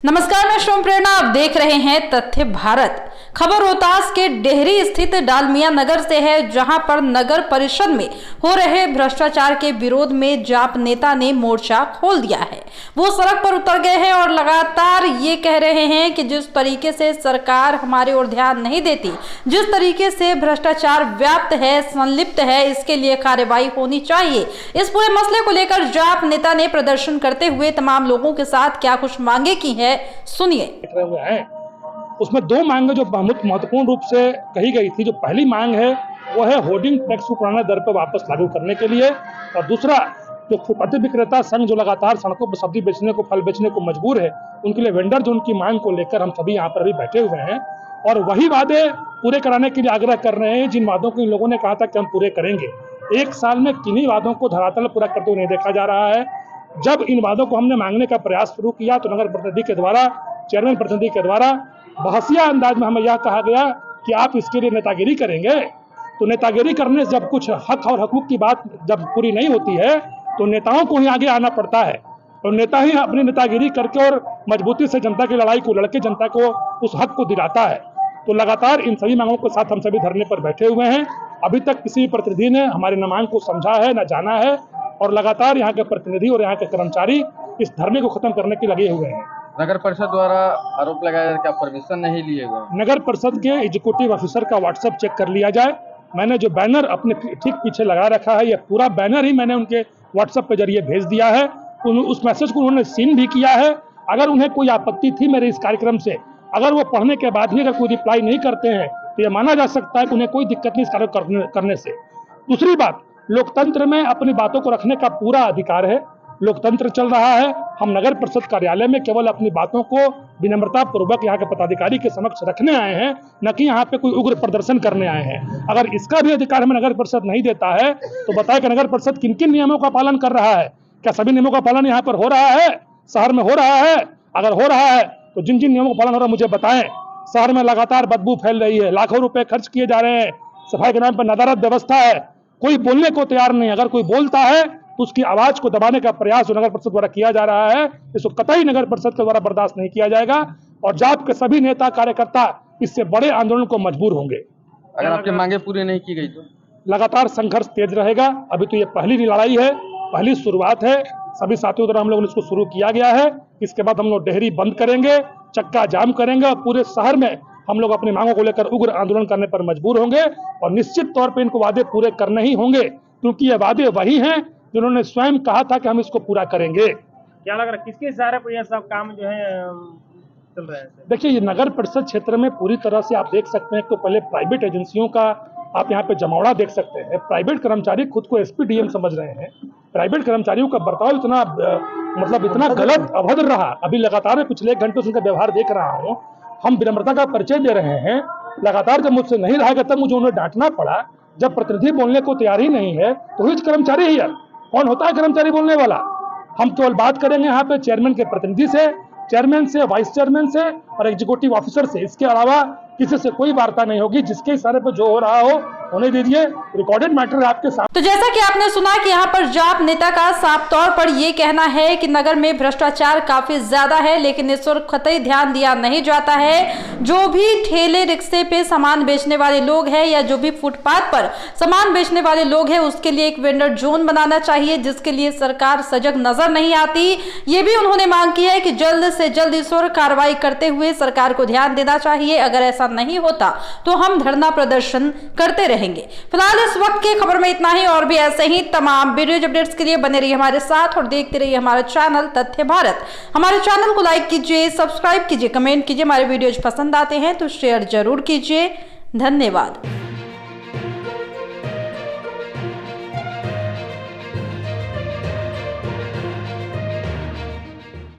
नमस्कार, मैं श्रोम प्रेरणा। आप देख रहे हैं तथ्य भारत। खबर रोहतास के डेहरी स्थित डालमिया नगर से है, जहां पर नगर परिषद में हो रहे भ्रष्टाचार के विरोध में जाप नेता ने मोर्चा खोल दिया है। वो सड़क पर उतर गए हैं और लगातार ये कह रहे हैं कि जिस तरीके से सरकार हमारे ओर ध्यान नहीं देती, जिस तरीके से भ्रष्टाचार व्याप्त है, संलिप्त है, इसके लिए कार्रवाई होनी चाहिए। इस पूरे मसले को लेकर जाप नेता ने प्रदर्शन करते हुए तमाम लोगों के साथ क्या कुछ मांगे की है, सुनिए। उसमें दो मांगे जो बहुत महत्वपूर्ण रूप से कही गई थी। जो पहली मांग है वो है होर्डिंग टैक्स को पुराने दर पर वापस लागू करने के लिए, और दूसरा जो फुटपाथ विक्रेता संघ जो लगातार सड़कों पर सब्जी बेचने को, फल बेचने को मजबूर है, उनके लिए वेंडर जो उनकी मांग को लेकर हम सभी यहाँ पर अभी बैठे हुए हैं और वही वादे पूरे कराने के लिए आग्रह कर रहे हैं जिन वादों को इन लोगों ने कहा था कि हम पूरे करेंगे। एक साल में किन्हीं वादों को धरातल पूरा करते हुए नहीं देखा जा रहा है। जब इन वादों को हमने मांगने का प्रयास शुरू किया तो नगर प्रतिनिधि के द्वारा, चेयरमैन प्रतिनिधि के द्वारा बहसिया अंदाज में हमें यह कहा गया कि आप इसके लिए नेतागिरी करेंगे। तो नेतागिरी करने से जब कुछ हक और हकूक की बात जब पूरी नहीं होती है तो नेताओं को ही आगे आना पड़ता है, और नेता ही अपनी नेतागिरी करके और मजबूती से जनता की लड़ाई को लड़के जनता को उस हक को दिलाता है। तो लगातार इन सभी मांगों के साथ हम सभी धरने पर बैठे हुए हैं। अभी तक किसी प्रतिनिधि ने हमारे न मांग को समझा है न जाना है, और लगातार यहाँ के प्रतिनिधि और यहाँ के कर्मचारी इस धरने को खत्म करने के लगे हुए हैं। नगर परिषद द्वारा आरोप लगाया कि आप परमिशन नहीं लिए हुए। नगर परिषद के एग्जीक्यूटिव ऑफिसर का व्हाट्सएप चेक कर लिया जाए। मैंने जो बैनर अपने ठीक पीछे लगा रखा है, यह पूरा बैनर ही मैंने उनके व्हाट्सएप के जरिए भेज दिया है। उस मैसेज को उन्होंने सीन भी किया है। अगर उन्हें कोई आपत्ति थी मेरे इस कार्यक्रम से, अगर वो पढ़ने के बाद भी अगर कोई रिप्लाई नहीं करते हैं तो यह माना जा सकता है कि उन्हें कोई दिक्कत नहीं इस कार्य करने से। दूसरी बात, लोकतंत्र में अपनी बातों को रखने का पूरा अधिकार है। लोकतंत्र चल रहा है। हम नगर परिषद कार्यालय में केवल अपनी बातों को विनम्रता पूर्वक यहाँ के पदाधिकारी के समक्ष रखने आए हैं, न कि यहाँ पे कोई उग्र प्रदर्शन करने आए हैं। अगर इसका भी अधिकार हमें नगर परिषद नहीं देता है तो बताए कि नगर परिषद किन किन नियमों का पालन कर रहा है। क्या सभी नियमों का पालन यहाँ पर हो रहा है? शहर में हो रहा है? अगर हो रहा है तो जिन जिन नियमों का पालन हो रहा है मुझे बताएं। शहर में लगातार बदबू फैल रही है, लाखों रुपए खर्च किए जा रहे हैं, सफाई के नाम पर नदारद व्यवस्था है, कोई बोलने को तैयार नहीं। अगर कोई बोलता है तो उसकी आवाज को दबाने का प्रयास जो नगर परिषद द्वारा किया जा रहा है, इसको कतई नगर परिषद के द्वारा बर्दाश्त नहीं किया जाएगा, और जाप के सभी नेता कार्यकर्ता इससे बड़े आंदोलन को मजबूर होंगे। अगर आपकी मांगे पूरी नहीं की गई तो लगातार संघर्ष तेज रहेगा। अभी तो ये पहली लड़ाई है, पहली शुरुआत है। सभी साथियों द्वारा हम लोगों ने इसको शुरू किया गया है। इसके बाद हम लोग डेहरी बंद करेंगे, चक्का जाम करेंगे, और पूरे शहर में हम लोग अपनी मांगों को लेकर उग्र आंदोलन करने पर मजबूर होंगे। और निश्चित तौर पर इनको वादे पूरे करने ही होंगे, क्योंकि ये वादे वही हैं जिन्होंने स्वयं कहा था कि हम इसको पूरा करेंगे। क्या लग रहा है किसके इशारे पर यह सब काम जो है चल रहा है? देखिए, ये नगर परिषद क्षेत्र में पूरी तरह से आप देख सकते हैं। तो पहले प्राइवेट एजेंसियों का आप यहाँ पे जमावड़ा देख सकते हैं। प्राइवेट कर्मचारी खुद को एसपी डीएम समझ रहे हैं। प्राइवेट कर्मचारियों का बर्ताव इतना गलत, अभद्र रहा। अभी लगातार पिछले एक घंटे से उनका व्यवहार देख रहा हूँ। हम विनम्रता का परिचय दे रहे हैं, लगातार जब मुझसे नहीं रहेगा तब मुझे उन्हें डांटना पड़ा। जब प्रतिनिधि बोलने को तैयार ही नहीं है तो हिच कर्मचारी ही है। कौन होता है कर्मचारी बोलने वाला? हम केवल बात करेंगे यहाँ पे चेयरमैन के प्रतिनिधि से, चेयरमैन से, वाइस चेयरमैन से और एग्जीक्यूटिव ऑफिसर से। इसके अलावा किसी से कोई वार्ता नहीं होगी। जिसके इशारे पर जो हो रहा हो होने दीजिए। रिकॉर्डेड मैटर है आपके साथ। तो जैसा कि आपने सुना कि यहाँ पर जाप नेता का साफ तौर पर ये कहना है कि नगर में भ्रष्टाचार काफी ज्यादा है, लेकिन इस पर कतई ध्यान दिया नहीं जाता है। जो भी ठेले रिक्शे पे सामान बेचने वाले लोग हैं या जो भी फुटपाथ पर सामान बेचने वाले लोग हैं, उसके लिए एक वेंडर जोन बनाना चाहिए, जिसके लिए सरकार सजग नजर नहीं आती। ये भी उन्होंने मांग की है कि जल्द से जल्द इस पर कार्रवाई करते हुए सरकार को ध्यान देना चाहिए। अगर ऐसा नहीं होता तो हम धरना प्रदर्शन करते रहेंगे। फिलहाल इस वक्त की खबर में इतना ही, और भी ऐसे ही तमाम वीडियो अपडेट्स के लिए बने रहिए हमारे साथ और देखते रहिए हमारा चैनल तथ्य भारत। हमारे चैनल को लाइक कीजिए, सब्सक्राइब कीजिए, कमेंट कीजिए। हमारे वीडियोज पसंद आते हैं तो शेयर जरूर कीजिए। धन्यवाद।